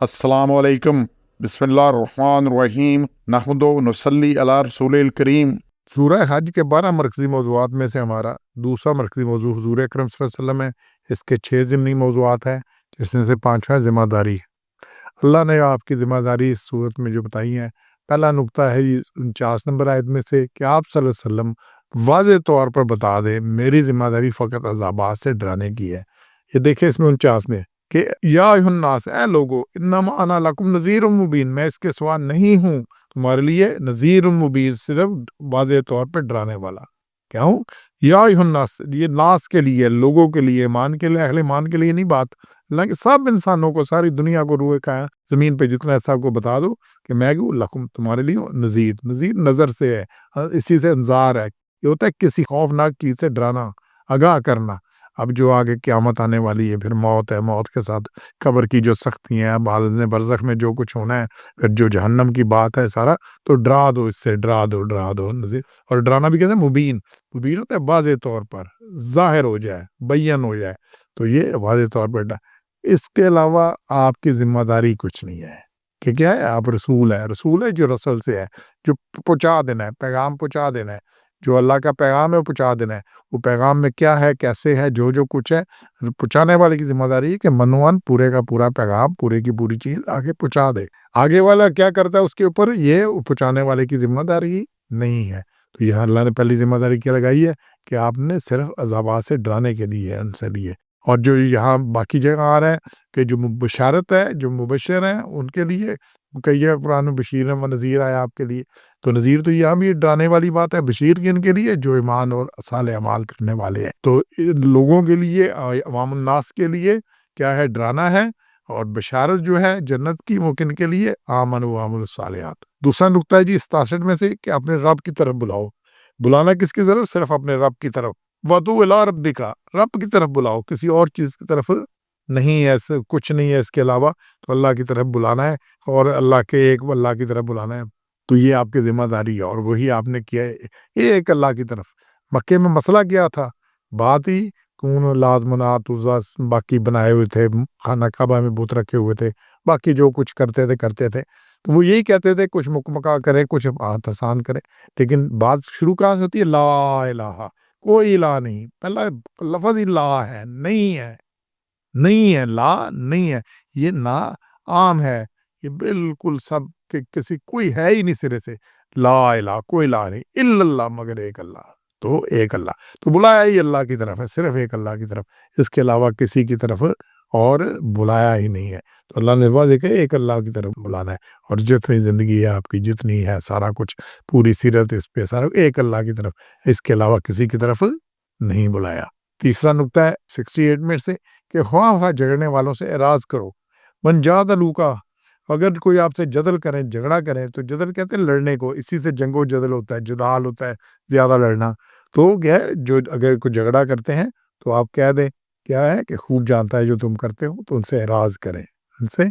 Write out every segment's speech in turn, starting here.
अस्सलामु अलैकुम बिस्मिल्लाहिर्रहमानिर्रहीम नहमदु नसल्ली अला रसूलिल करीम। सूरह हज के 12 मरकज़ी मौज़ूआत में से हमारा दूसरा मरकज़ी मौज़ू हुज़ूर अकरम सल्लल्लाहु अलैहि वसल्लम है। इसके 6 ज़िमनी मौज़ूआत हैं, जिसमें से 5वां ज़िम्मेदारी। अल्लाह ने आपकी ज़िम्मेदारी इस सूरत में जो बताई है, पहला नुक्ता है ये 49 नंबर आयत में से कि आप सल्लल्लाहु अलैहि वसल्लम वाज़ेह तौर पर बता दें, मेरी ज़िम्मेदारी फ़कत अज़ाबात से डराने की है। ये देखें इसमें 49 में कि या अय्युहन्नास, ए लोगो, इन्नमा अना लकुम नज़ीरुम मुबीन, मैं इसके सिवा नहीं हूँ तुम्हारे लिए नज़ीरुम मुबीन, सिर्फ वाज़ेह तौर पर डराने वाला। क्या हूँ? या अय्युहन्नास, ये नास के लिए, लोगों के लिए, मान के लिए, अहले मान के लिए नहीं बात, हालांकि सब इंसानों को, सारी दुनिया को, रूए का ज़मीन पे जितना ऐसा को बता दो कि मैं हूँ लकुम, तुम्हारे लिए नज़ीर। नज़ीर नज़र से है, इसी से इंजार है, ये होता है किसी खौफनाक चीज़ से डराना, आगाह करना। अब जो आगे क़यामत आने वाली है, फिर मौत है, मौत के साथ कब्र की जो सख्तियाँ हैं, आलम बरज़ख में जो कुछ होना है, फिर जो जहन्नम की बात है सारा, तो डरा दो इससे, डरा दो नज़ीर। और डराना भी कहते हैं मुबीन, मुबीन होता है वाज़ेह तौर पर, ज़ाहिर हो जाए, बय्यन हो जाए, तो ये वाज़ेह तौर पर। इसके अलावा आपकी ज़िम्मेदारी कुछ नहीं है कि क्या है, आप रसूल है जो रसल से है, जो पहुँचा देना है, पैगाम पहुँचा देना है, जो अल्लाह का पैगाम है वो पहुँचा देना है। वो पैगाम में क्या है, कैसे है, जो कुछ है, पहुँचाने वाले की ज़िम्मेदारी है कि मनोवन पूरे का पूरा पैगाम, पूरे की पूरी चीज़ आगे पहुँचा दे। आगे वाला क्या करता है उसके ऊपर, ये पहुँचाने वाले की ज़िम्मेदारी नहीं है। तो यहाँ अल्लाह ने पहली ज़िम्मेदारी क्या लगाई है कि आपने सिर्फ अज़ाबात से डराने के लिए उनसे लिए। और जो यहाँ बाकी जगह आ रहा है कि जो बशारत है, जो मुबशर हैं उनके लिए कई कुरान में बशीर व नज़ीर आया आपके लिए, तो नज़ीर तो यहाँ भी डराने वाली बात है, बशीर किन लिए, जो ईमान और साले अमाल करने वाले हैं। तो लोगों के लिए, अवामुन नास के लिए क्या है, डराना है, और बशारत जो है जन्नत की, वो किन के लिए, आमन व अमिलुस सालिहात। दूसरा नुक्ता है जी इस 63 में से कि अपने रब की तरफ बुलाओ। बुलाना किसकी तरफ? सिर्फ अपने रब की तरफ। वदू इला रब्बिका, रब की तरफ बुलाओ, किसी और चीज़ की तरफ नहीं है, कुछ नहीं है इसके अलावा, तो अल्लाह की तरफ बुलाना है, और अल्लाह की तरफ बुलाना है। तो ये आपकी ज़िम्मेदारी है, और वही आपने किया है, एक अल्लाह की तरफ। मक्के में मसला क्या था? बात ही कौन लात मनात उज़्ज़ा बाकी बनाए हुए थे, खाना काबा में बुत रखे हुए थे, बाकी जो कुछ करते थे, तो वो यही कहते थे कुछ मुकमका करें, कुछ हाथ आसान करें। लेकिन बात शुरू कहाँ से होती है? ला इलाहा, कोई इलाह नहीं, पहला लफ्ज़ ही ला है, नहीं है, नहीं है, ला नहीं है, ये ना आम है, ये बिल्कुल सब कि किसी कोई है ही नहीं सिरे से। ला इलाहा, कोई इलाह नहीं, इल्लल्लाह, मगर एक अल्लाह। तो एक अल्लाह, तो बुलाया ही अल्लाह की तरफ है, सिर्फ एक अल्लाह की तरफ, इसके अलावा किसी की तरफ और बुलाया ही नहीं है। तो अल्लाह ने वाज़ेह किया एक अल्लाह की तरफ बुलाना है, और जितनी ज़िंदगी है आपकी, जितनी है सारा कुछ, पूरी सीरत इस पे सारा एक अल्लाह की तरफ, इसके अलावा किसी की तरफ नहीं बुलाया। तीसरा नुक्ता है 68 में से कि ख्वाह झगड़ने वालों से एराज़ करो। मन जादलू का, अगर कोई आपसे जदल करें, झगड़ा करें, तो जदल कहते हैं लड़ने को, इसी से जंगो जदल होता है, जदाल होता है, ज़्यादा लड़ना। तो क्या है, जो अगर कोई झगड़ा करते हैं तो आप कह दें क्या है कि खूब जानता है जो तुम करते हो, तो उनसे एराज़ करें, उनसे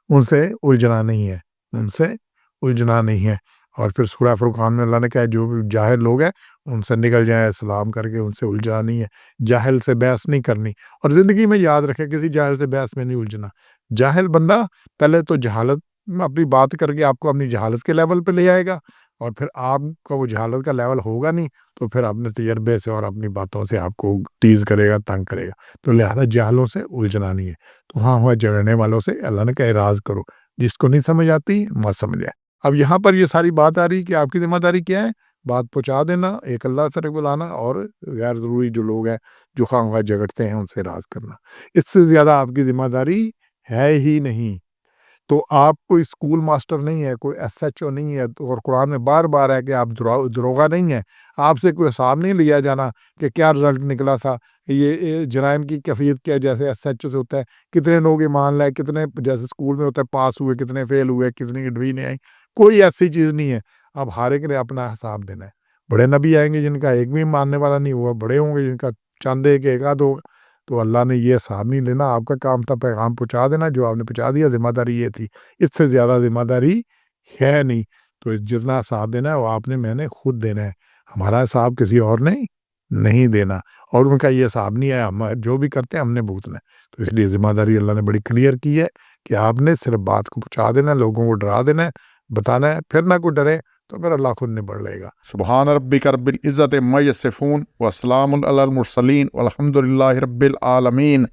उनसे उलझना नहीं है, उनसे उलझना नहीं है। और फिर सूरह फुरक़ान में अल्लाह ने कहा जो भी जाहिल लोग हैं उनसे निकल जाएं सलाम करके, उनसे उलझना नहीं है, जाहिल से बहस नहीं करनी। और ज़िंदगी में याद रखें, किसी जाहिल से बहस में नहीं उलझना। जाहिल बंदा पहले तो जहालत में अपनी बात करके आपको अपनी जहालत के लेवल पे ले आएगा, और फिर आपका वो जहालत का लेवल होगा नहीं, तो फिर अपने तजर्बे से और अपनी बातों से आपको टीज़ करेगा, तंग करेगा। तो लिहाजा जाहलों से उलझना नहीं है। तो हाँ हुआ झगड़ने वालों से अल्लाह ने कहा एराज़ करो, जिसको नहीं समझ आती मत समझ आए। अब यहाँ पर ये सारी बात आ रही कि आपकी ज़िम्मेदारी क्या है? बात पहुँचा देना, एक अल्लाह से बुलाना, और गैर ज़रूरी जो लोग हैं, जो खामख़वाह झगड़ते हैं, उनसे राज़ करना। इससे ज़्यादा आपकी ज़िम्मेदारी है ही नहीं। तो आप कोई स्कूल मास्टर नहीं है, कोई एसएचओ नहीं है, तो और कुरान में बार-बार है कि आप दरोगा नहीं है। आपसे कोई हिसाब नहीं लिया जाना कि क्या रिज़ल्ट निकला था, ये जराइम की कैफ़ियत क्या है, जैसे एसएचओ से होता है, कितने लोग ईमान लाए, कितने जैसे स्कूल में होता है पास हुए, कितने फ़ेल हुए, कितनी डिग्री आई, कोई ऐसी चीज़ नहीं है। अब हर एक ने अपना हिसाब देना है। बड़े नबी आएँगे जिनका एक भी मानने वाला नहीं हुआ, बड़े होंगे जिनका चंद एक, एक आध होगा, तो अल्लाह ने ये हिसाब नहीं लेना। आपका काम था पैगाम पहुँचा देना, जो आपने पहुँचा दिया, ज़िम्मेदारी ये थी। इससे ज़्यादा ज़िम्मेदारी है नहीं। तो जितना हिसाब देना है वो आपने मैंने खुद देना है। हमारा हिसाब किसी और ने نہیں دینا، اور ان کا یہ حساب نہیں ہے، ہم جو بھی کرتے ہیں ہم نے بھگتنا ہے۔ تو اس لیے ذمہ داری اللہ نے بڑی کلیئر کی ہے کہ آپ نے صرف بات کو پہنچا دینا ہے، لوگوں کو ڈرا دینا ہے، بتانا ہے، پھر نہ کوئی ڈرے تو پھر اللہ خود نبڑ لے گا۔ سبحان ربک رب العزت عما یصفون وسلام علی المرسلین والحمد للہ رب العالمین۔